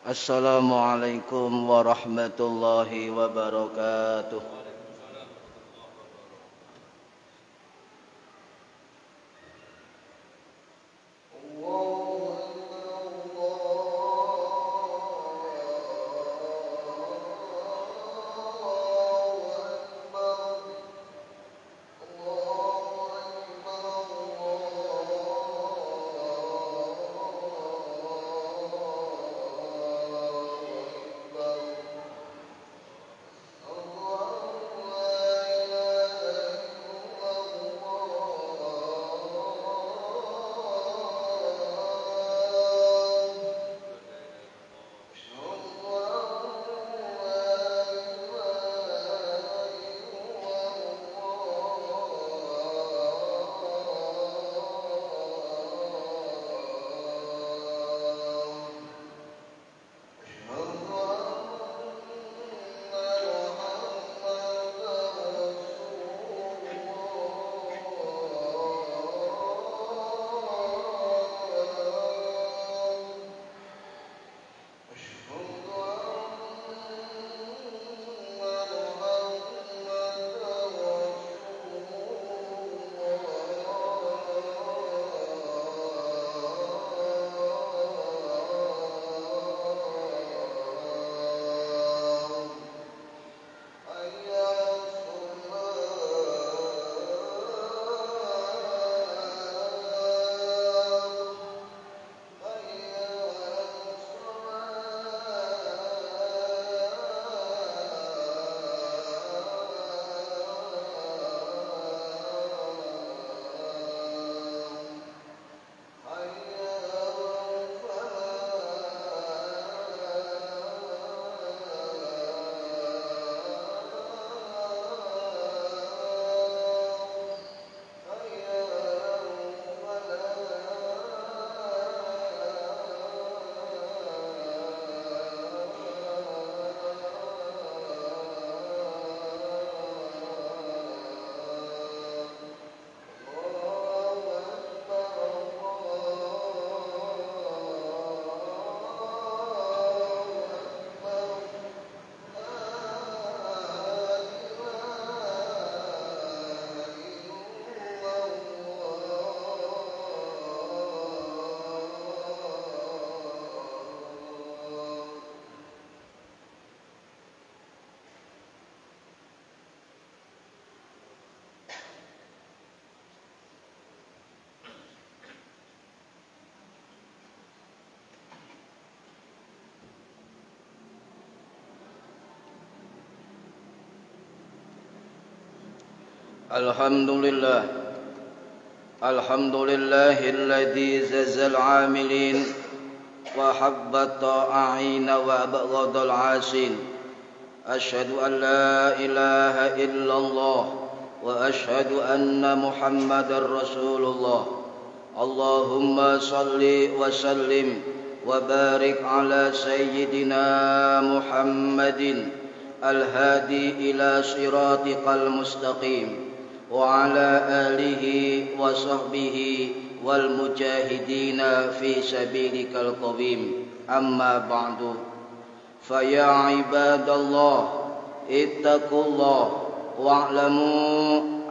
Assalamualaikum warahmatullahi wabarakatuh. Alhamdulillah, alhamdulillahilladzi zazal amilin wa habbata a'ina wa abghadal asin. Asyhadu an la ilaha illallah wa asyhadu anna Muhammadar Rasulullah. Allahumma salli wa sallim wa barik ala sayyidina Muhammadin al-hadi ila siratikal mustaqim wa ala alihi wa sahbihi wal mujahidina fi sabilikal qawim. Amma ba'du, fa ya ibadallah ittaqullah wa'lamu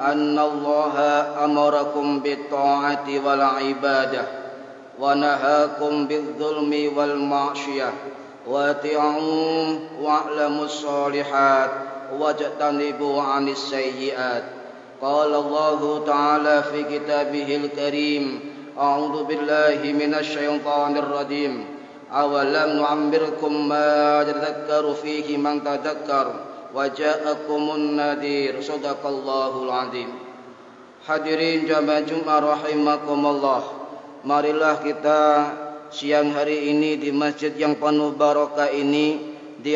anna Allaha amarakum bit ta'ati wal ibadah wa nahakum bil zulmi wal ma'siyah wa ati'u wa'lamus shalihat wajtanibu 'anis sayyi'at. قال الله تعالى في كتابه الكريم أعوذ بالله من الشيطان الرجيم أولم نعمركم ما يتذكر فيه من تذكر وجاءكم النذير صدق الله العظيم. Hadirin jamaah Jumat rahimakumullah, marilah kita siang hari ini di masjid yang penuh barokah ini, di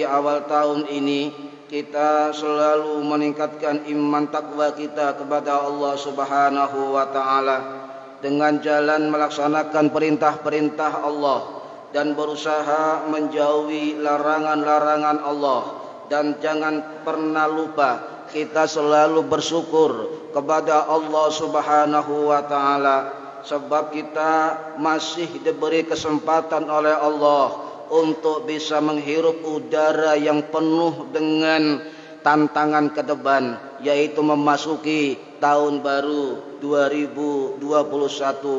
awal tahun ini, kita selalu meningkatkan iman takwa kita kepada Allah Subhanahu wa taala dengan jalan melaksanakan perintah-perintah Allah dan berusaha menjauhi larangan-larangan Allah, dan jangan pernah lupa kita selalu bersyukur kepada Allah Subhanahu wa taala sebab kita masih diberi kesempatan oleh Allah untuk bisa menghirup udara yang penuh dengan tantangan ke depan, yaitu memasuki tahun baru 2021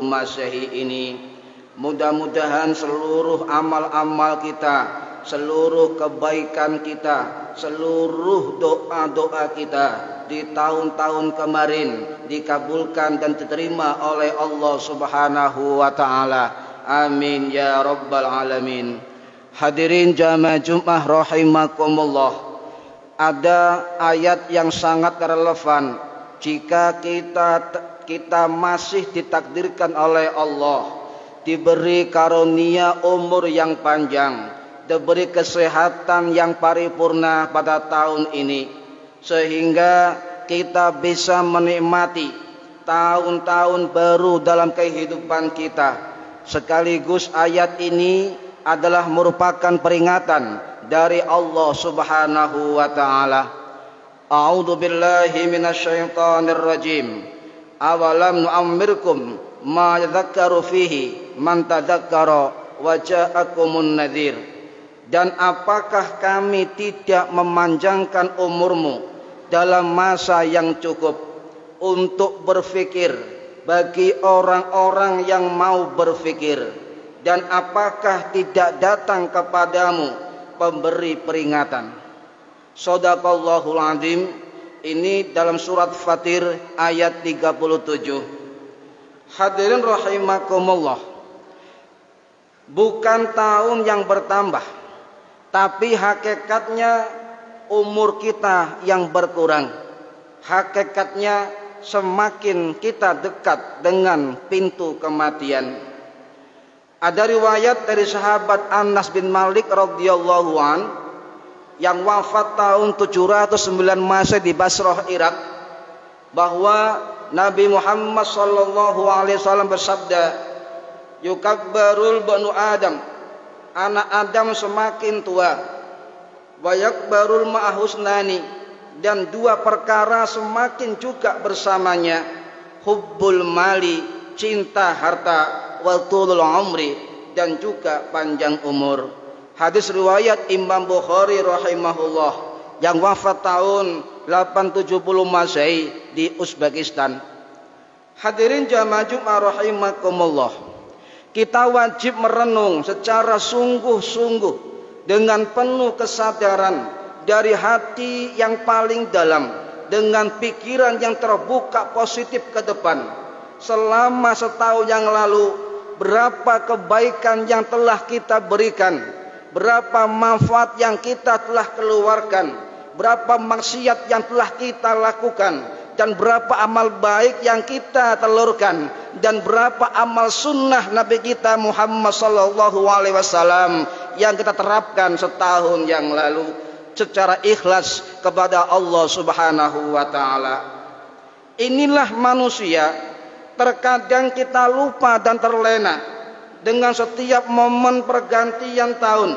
Masehi ini. Mudah-mudahan seluruh amal-amal kita, seluruh kebaikan kita, seluruh doa-doa kita di tahun-tahun kemarin dikabulkan dan diterima oleh Allah Subhanahu wa taala. Amin ya rabbal alamin. Hadirin jamaah Jumat rahimakumullah. Ada ayat yang sangat relevan jika kita masih ditakdirkan oleh Allah diberi karunia umur yang panjang, diberi kesehatan yang paripurna pada tahun ini, sehingga kita bisa menikmati tahun-tahun baru dalam kehidupan kita. Sekaligus ayat ini adalah merupakan peringatan dari Allah Subhanahu wa taala. A'udzu billahi minasyaitonir rajim. Awalam nu'ammirkum ma yadhakkaru fihi man tadzakkara wa ja'akumun nadhir. Dan apakah kami tidak memanjangkan umurmu dalam masa yang cukup untuk berfikir bagi orang-orang yang mau berfikir, dan apakah tidak datang kepadamu pemberi peringatan? Shadaqallahul azim. Ini dalam surat Fatir ayat 37. Hadirin rahimakumullah, bukan tahun yang bertambah, tapi hakikatnya umur kita yang berkurang. Hakikatnya semakin kita dekat dengan pintu kematian. Ada riwayat dari sahabat Anas bin Malik radhiyallahu an yang wafat tahun 709 Masehi di Basrah, Irak, bahwa Nabi Muhammad sallallahu alaihi wasallam bersabda, "Yukabbarul banu Adam, anak Adam semakin tua, wa yakbarul ma'husnani, dan dua perkara semakin juga bersamanya, hubbul mali, cinta harta, wa tulul umri, dan juga panjang umur." Hadis riwayat Imam Bukhari rahimahullah yang wafat tahun 870 Masehi di Uzbekistan. Hadirin jamaah Jumat rahimakumullah, kita wajib merenung secara sungguh-sungguh dengan penuh kesadaran dari hati yang paling dalam, dengan pikiran yang terbuka positif ke depan. Selama setahun yang lalu, berapa kebaikan yang telah kita berikan, berapa manfaat yang kita telah keluarkan, berapa maksiat yang telah kita lakukan, dan berapa amal baik yang kita telurkan, dan berapa amal sunnah Nabi kita Muhammad sallallahu alaihi wasallam yang kita terapkan setahun yang lalu secara ikhlas kepada Allah Subhanahu wa taala. Inilah manusia, terkadang kita lupa dan terlena dengan setiap momen pergantian tahun,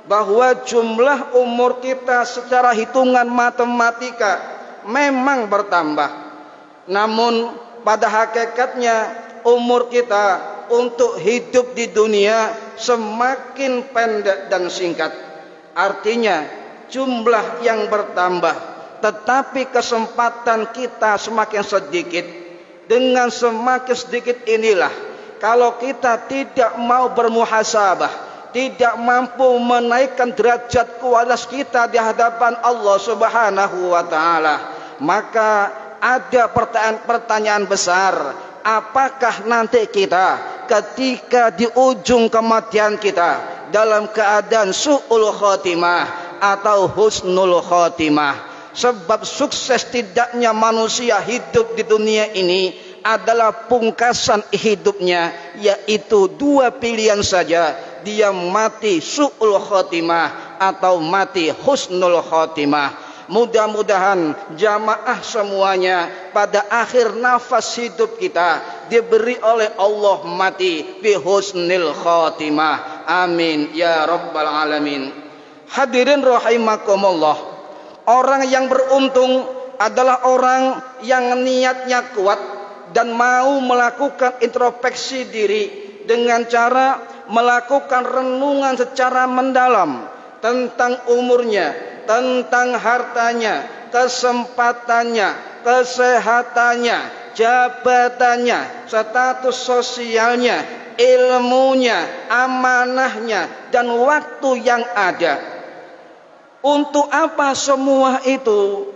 bahwa jumlah umur kita secara hitungan matematika memang bertambah. Namun pada hakikatnya umur kita untuk hidup di dunia semakin pendek dan singkat. Artinya jumlah yang bertambah, tetapi kesempatan kita semakin sedikit. Dengan semakin sedikit inilah, kalau kita tidak mau bermuhasabah, tidak mampu menaikkan derajat kualitas kita di hadapan Allah Subhanahu wa taala, maka ada pertanyaan besar, apakah nanti kita ketika di ujung kematian kita dalam keadaan su'ul khotimah atau husnul khotimah? Sebab sukses tidaknya manusia hidup di dunia ini adalah pungkasan hidupnya, yaitu dua pilihan saja, dia mati su'ul khotimah atau mati husnul khotimah. Mudah-mudahan jamaah semuanya pada akhir nafas hidup kita diberi oleh Allah mati bi husnil khotimah. Amin ya rabbal alamin. Hadirin rahimakumullah, orang yang beruntung adalah orang yang niatnya kuat dan mau melakukan introspeksi diri dengan cara melakukan renungan secara mendalam tentang umurnya, tentang hartanya, kesempatannya, kesehatannya, jabatannya, status sosialnya, ilmunya, amanahnya, dan waktu yang ada. Untuk apa semua itu?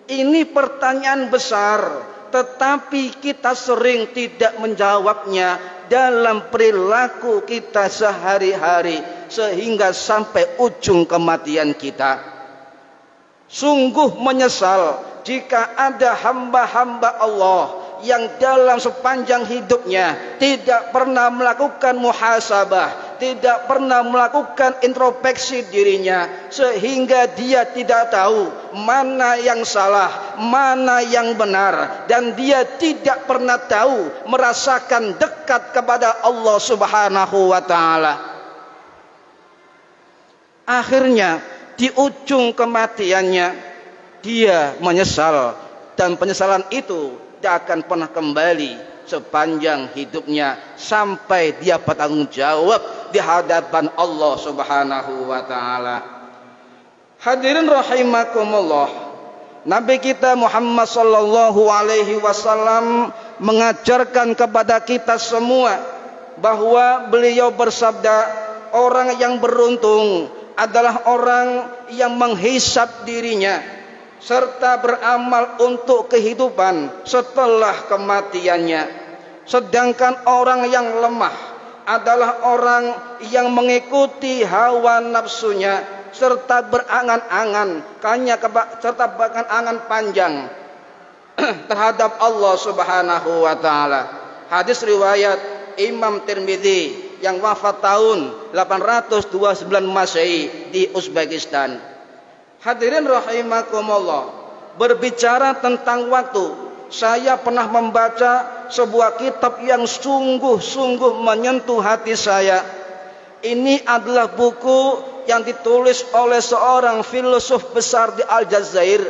Ini pertanyaan besar, tetapi kita sering tidak menjawabnya dalam perilaku kita sehari-hari sehingga sampai ujung kematian kita. Sungguh menyesal jika ada hamba-hamba Allah yang dalam sepanjang hidupnya tidak pernah melakukan muhasabah, tidak pernah melakukan introspeksi dirinya, sehingga dia tidak tahu mana yang salah, mana yang benar, dan dia tidak pernah tahu merasakan dekat kepada Allah Subhanahu wa ta'ala. Akhirnya di ujung kematiannya dia menyesal, dan penyesalan itu tidak akan pernah kembali sepanjang hidupnya sampai dia bertanggung jawab di hadapan Allah Subhanahu wa ta'ala. Hadirin rahimakumullah, Nabi kita Muhammad sallallahu alaihi wasallam mengajarkan kepada kita semua bahwa beliau bersabda, orang yang beruntung adalah orang yang menghisap dirinya serta beramal untuk kehidupan setelah kematiannya. Sedangkan orang yang lemah adalah orang yang mengikuti hawa nafsunya serta berangan-angan panjang terhadap Allah Subhanahu wa ta'ala. Hadis riwayat Imam Tirmidzi yang wafat tahun 829 Masehi di Uzbekistan. Hadirin rahimakumullah, berbicara tentang waktu, saya pernah membaca sebuah kitab yang sungguh-sungguh menyentuh hati saya. Ini adalah buku yang ditulis oleh seorang filosof besar di Aljazair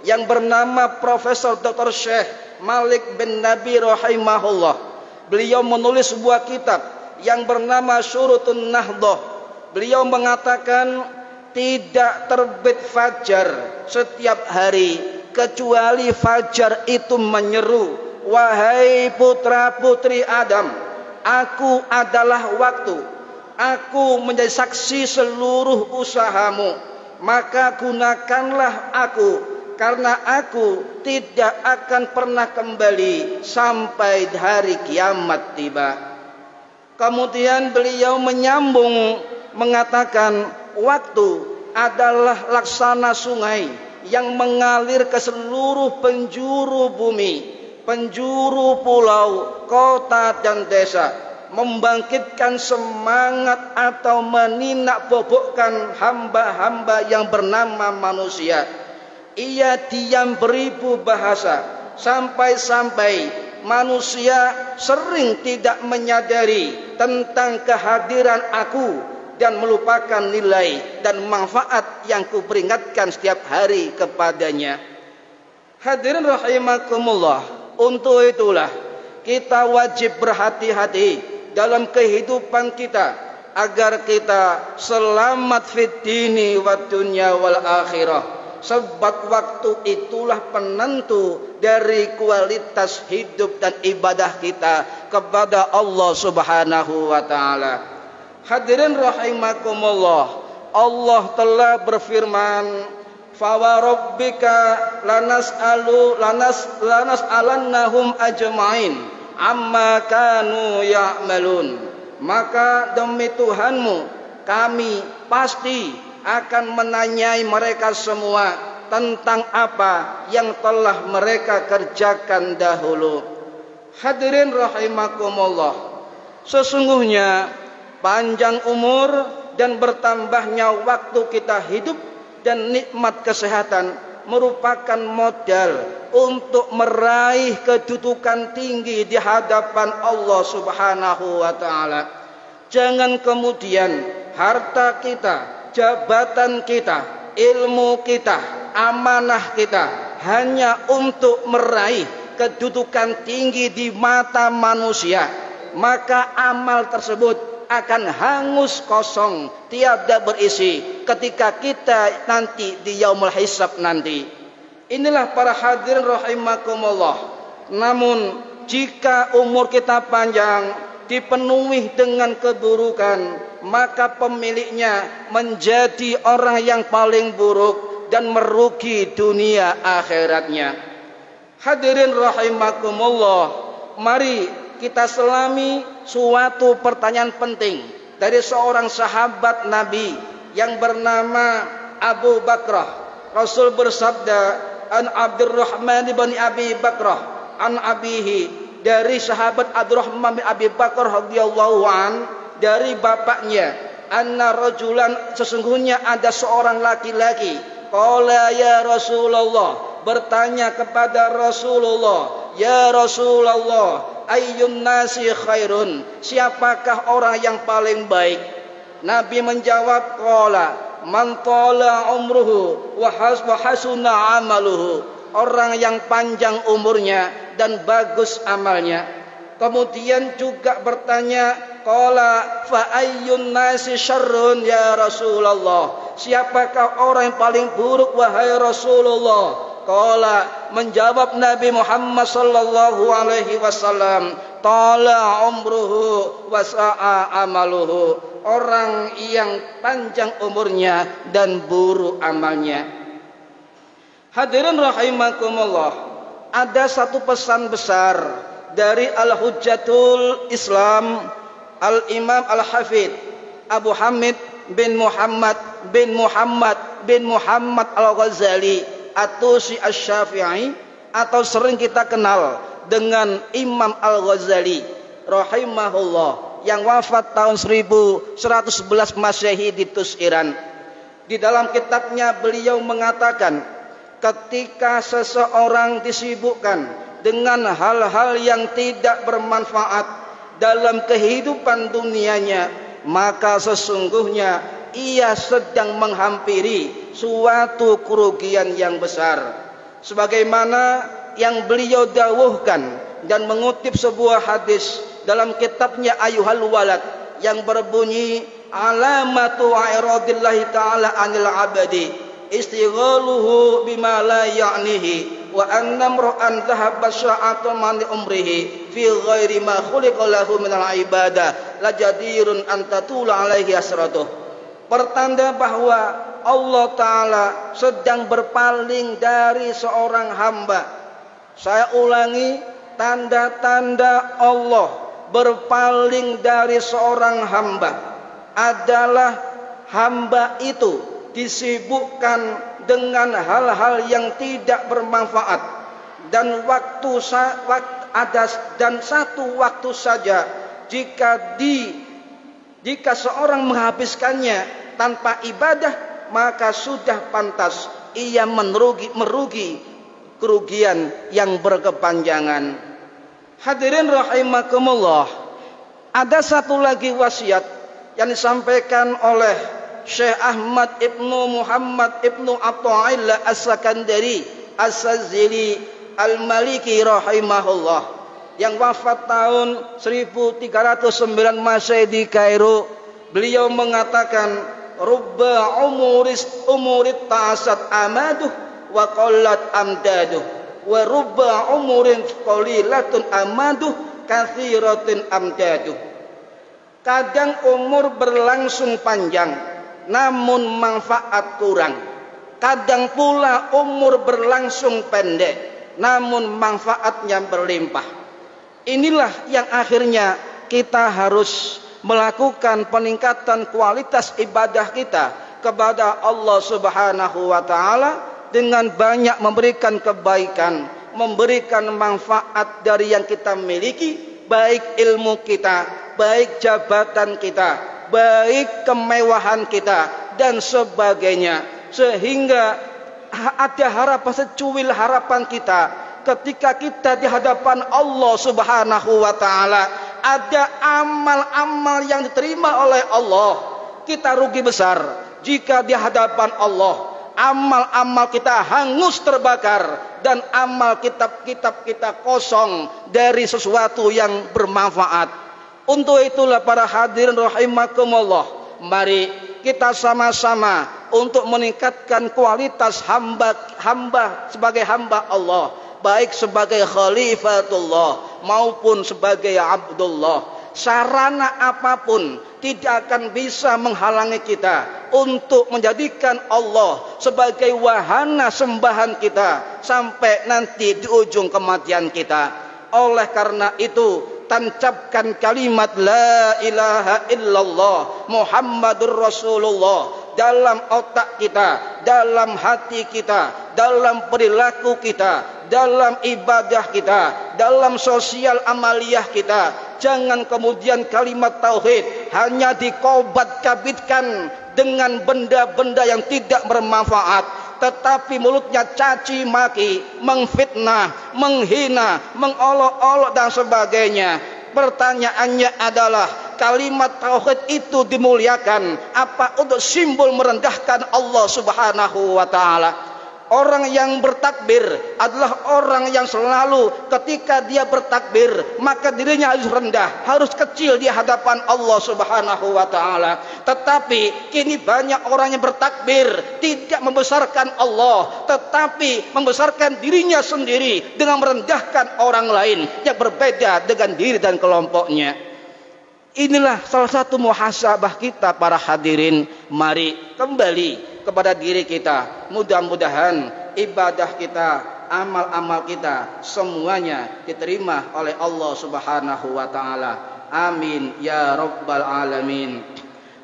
yang bernama Profesor Dr. Syekh Malik bin Nabi rahimahullah. Beliau menulis sebuah kitab yang bernama Syurutun Nahdoh. Beliau mengatakan tidak terbit fajar setiap hari kecuali fajar itu menyeru, wahai putra putri Adam, aku adalah waktu, aku menjadi saksi seluruh usahamu, maka gunakanlah aku, karena aku tidak akan pernah kembali sampai hari kiamat tiba. Kemudian beliau menyambung mengatakan, waktu adalah laksana sungai yang mengalir ke seluruh penjuru bumi, penjuru pulau, kota dan desa, membangkitkan semangat atau meninak bobokkan hamba-hamba yang bernama manusia. Ia diam beribu bahasa, sampai-sampai manusia sering tidak menyadari tentang kehadiran aku dan melupakan nilai dan manfaat yang kuperingatkan setiap hari kepadanya. Hadirin rahimakumullah, untuk itulah kita wajib berhati-hati dalam kehidupan kita agar kita selamat fid dini wad dunya wal akhirah. Sebab waktu itulah penentu dari kualitas hidup dan ibadah kita kepada Allah Subhanahu wa ta'ala. Hadirin rahimakumullah, Allah telah berfirman, "Fawarabbika lanas'alannahum ajma'in amma kanu ya'malun." Maka demi Tuhanmu, kami pasti akan menanyai mereka semua tentang apa yang telah mereka kerjakan dahulu. Hadirin rahimakumullah, sesungguhnya panjang umur dan bertambahnya waktu kita hidup dan nikmat kesehatan merupakan modal untuk meraih kedudukan tinggi di hadapan Allah Subhanahu wa ta'ala. Jangan kemudian harta kita, jabatan kita, ilmu kita, amanah kita hanya untuk meraih kedudukan tinggi di mata manusia, maka amal tersebut akan hangus kosong, tiada berisi ketika kita nanti di yaumul hisab nanti. Inilah para hadirin rahimakumullah. Namun jika umur kita panjang, dipenuhi dengan keburukan, maka pemiliknya menjadi orang yang paling buruk dan merugi dunia akhiratnya. Hadirin rahimakumullah, mari kita selami suatu pertanyaan penting dari seorang sahabat Nabi yang bernama Abu Bakrah. Rasul bersabda, an Abdurrahman bin Abi Bakrah an abihi, dari sahabat Abdurrahman bin Abi Bakrah radhiyallahu an, dari bapaknya, anna rajulan, sesungguhnya ada seorang laki-laki, qala ya Rasulullah, bertanya kepada Rasulullah, ya Rasulullah, ayyun nasi khairun, siapakah orang yang paling baik? Nabi menjawab, qala man tala umruhu wa hasuna amaluhu, orang yang panjang umurnya dan bagus amalnya. Kemudian juga bertanya, qala fa ayyun nasi syarrun ya Rasulullah, siapakah orang yang paling buruk wahai Rasulullah? Qala, menjawab Nabi Muhammad sallallahu alaihi wasallam, tala umruhu wa sa'a amaluhu, orang yang panjang umurnya dan buruk amalnya. Hadirin rahimakumullah, ada satu pesan besar dari Al-Hujjatul Islam Al-Imam Al-Hafidh Abu Hamid bin Muhammad bin Muhammad Al-Ghazali At-Tusi Asy-Syafi'i, atau sering kita kenal dengan Imam Al-Ghazali rahimahullah, yang wafat tahun 1111 Masehi di Tus, Iran. Di dalam kitabnya beliau mengatakan, ketika seseorang disibukkan dengan hal-hal yang tidak bermanfaat dalam kehidupan dunianya, maka sesungguhnya ia sedang menghampiri suatu kerugian yang besar. Sebagaimana yang beliau dawuhkan dan mengutip sebuah hadis dalam kitabnya Ayyuhal Walad yang berbunyi, alamatu iradillahi ta'ala anil abadi istighaluhu bima la ya'nihi wa annam ra'an dhahaba sya'atu mani umrihi fi ghairi ma khuliqa lahu minal ibadah la jadirun antatula alaihi asratuh. Pertanda bahwa Allah Ta'ala sedang berpaling dari seorang hamba. Saya ulangi, tanda-tanda Allah berpaling dari seorang hamba adalah hamba itu disibukkan dengan hal-hal yang tidak bermanfaat, dan satu waktu saja jika seorang menghabiskannya tanpa ibadah, maka sudah pantas ia merugi kerugian yang berkepanjangan. Hadirin rahimakumullah, ada satu lagi wasiat yang disampaikan oleh Syekh Ahmad Ibnu Muhammad Ibnu Atha'illah As-Sakandari As-Sazili Al-Maliki rahimahullah, yang wafat tahun 1309 Masehi di Kairo. Beliau mengatakan, rubba umurit ta'asat amaduh wa qallat amdaduh wa rubba umurin qalilatun amaduh katsiratin amdaduh. Kadang umur berlangsung panjang namun manfaat kurang, kadang pula umur berlangsung pendek namun manfaatnya berlimpah. Inilah yang akhirnya kita harus melakukan peningkatan kualitas ibadah kita kepada Allah Subhanahu wa Ta'ala dengan banyak memberikan kebaikan, memberikan manfaat dari yang kita miliki, baik ilmu kita, baik jabatan kita, baik kemewahan kita dan sebagainya, sehingga ada harapan, secuil harapan kita ketika kita di hadapan Allah Subhanahu wa Ta'ala, ada amal-amal yang diterima oleh Allah. Kita rugi besar jika di hadapan Allah amal-amal kita hangus terbakar dan amal kitab-kitab kita kosong dari sesuatu yang bermanfaat. Untuk itulah para hadirin rahimakumullah, mari kita sama-sama untuk meningkatkan kualitas hamba sebagai hamba Allah, baik sebagai khalifatullah maupun sebagai abdullah. Sarana apapun tidak akan bisa menghalangi kita untuk menjadikan Allah sebagai wahana sembahan kita sampai nanti di ujung kematian kita. Oleh karena itu, tancapkan kalimat la ilaha illallah Muhammadur Rasulullah dalam otak kita, dalam hati kita, dalam perilaku kita, dalam ibadah kita, dalam sosial amaliyah kita. Jangan kemudian kalimat tauhid hanya dikobat-kabitkan dengan benda-benda yang tidak bermanfaat, tetapi mulutnya caci maki, mengfitnah, menghina, mengolok-olok dan sebagainya. Pertanyaannya adalah, kalimat tauhid itu dimuliakan apa untuk simbol merendahkan Allah Subhanahu wa taala? Orang yang bertakbir adalah orang yang selalu ketika dia bertakbir maka dirinya harus rendah, harus kecil di hadapan Allah Subhanahu wa taala. Tetapi kini banyak orang yang bertakbir tidak membesarkan Allah, tetapi membesarkan dirinya sendiri dengan merendahkan orang lain yang berbeda dengan diri dan kelompoknya. Inilah salah satu muhasabah kita para hadirin. Mari kembali kepada diri kita. Mudah-mudahan ibadah kita, amal-amal kita semuanya diterima oleh Allah Subhanahu wa taala. Amin ya rabbal alamin.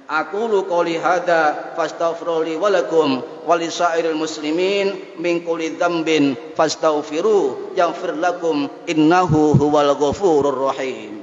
Aqulu qouli hadza fastaghfiru li wa lakum wa lisairil muslimin min kulli dzambin fastaghfiru yaghfir lakum innahu huwal ghafurur rahim.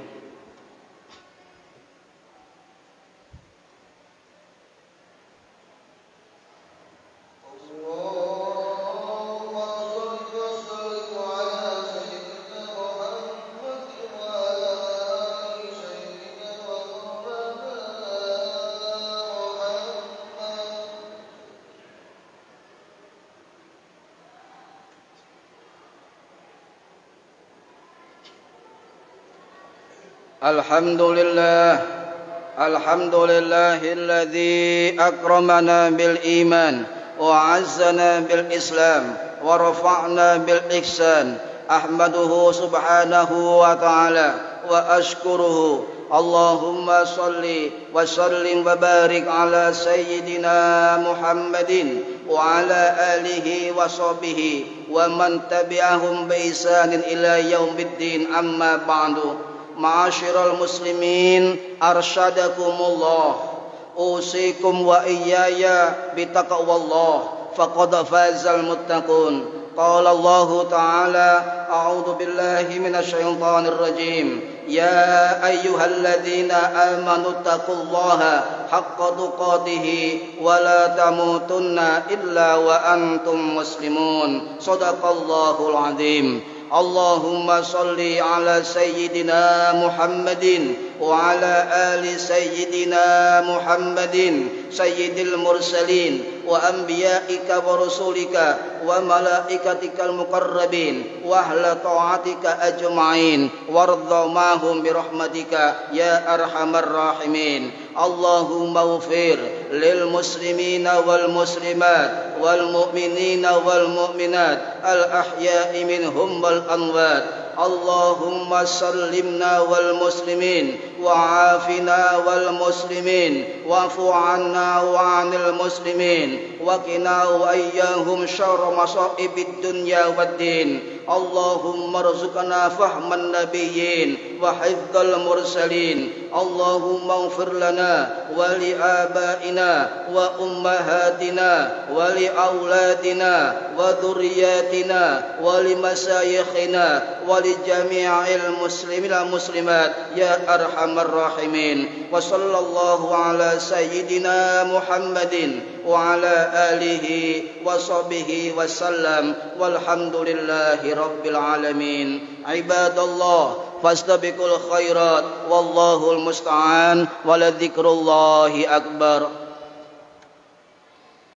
Alhamdulillahilladzi akramana bil iman wa azzana bil islam wa rafa'na bil ihsan. Ahmaduhu subhanahu wa ta'ala wa ashkuruhu. Allahumma salli wa sallim wa barik ala sayyidina Muhammadin wa ala alihi wa sahbihi wa man tabi'ahum bi ihsanin ila yaumiddin. Amma ba'du. Ma'asyiral muslimin, arsyadakumullah, usikum wa iyaya bitaqwallah, faqad fazal muttaqun. Qala Allah ta'ala, a'udzu billahi minasyaitonir rajim. Ya ayyuhalladzina amanu taqullaha haqqa tuqatih wa la tamutunna illa wa antum muslimun. Shadaqallahul azim. Allahumma salli ala sayyidina Muhammadin wa ala ali sayyidina Muhammadin sayyidil mursalin wa anbiya'ika wa rusulika wa malaikatikal muqarrabin wa ahla ta'atika ajma'in warḍa ma'hum birahmatika ya arhamar rahimin. Allahumma ighfir lil muslimina wal muslimat wal mu'minina wal mu'minat al ahya'i minhum wal amwat. Allahumma sallimna wal muslimin wa afina wal muslimin wa'fu 'anna wa 'anil muslimin wa qina wa iyyahum syarra masa'ibid dunya waddin. Allahumma rzuqna fahman nabiyyin wa hifdzal mursalin. Allahumma ighfir lana wa li abaina wa ummahatina wa li auladina wa dhurriyyatina wa li masyayikhina wa li jami'il muslimin wal muslimat ya arhamar rahimin. Wa sallallahu ala sayyidina Muhammadin wa ala alihi wa sahbihi wa sallam walhamdulillahi rabbil alamin. Ibadallah, fastabiqul khairat wallahul musta'an wa la dzikrullahi akbar.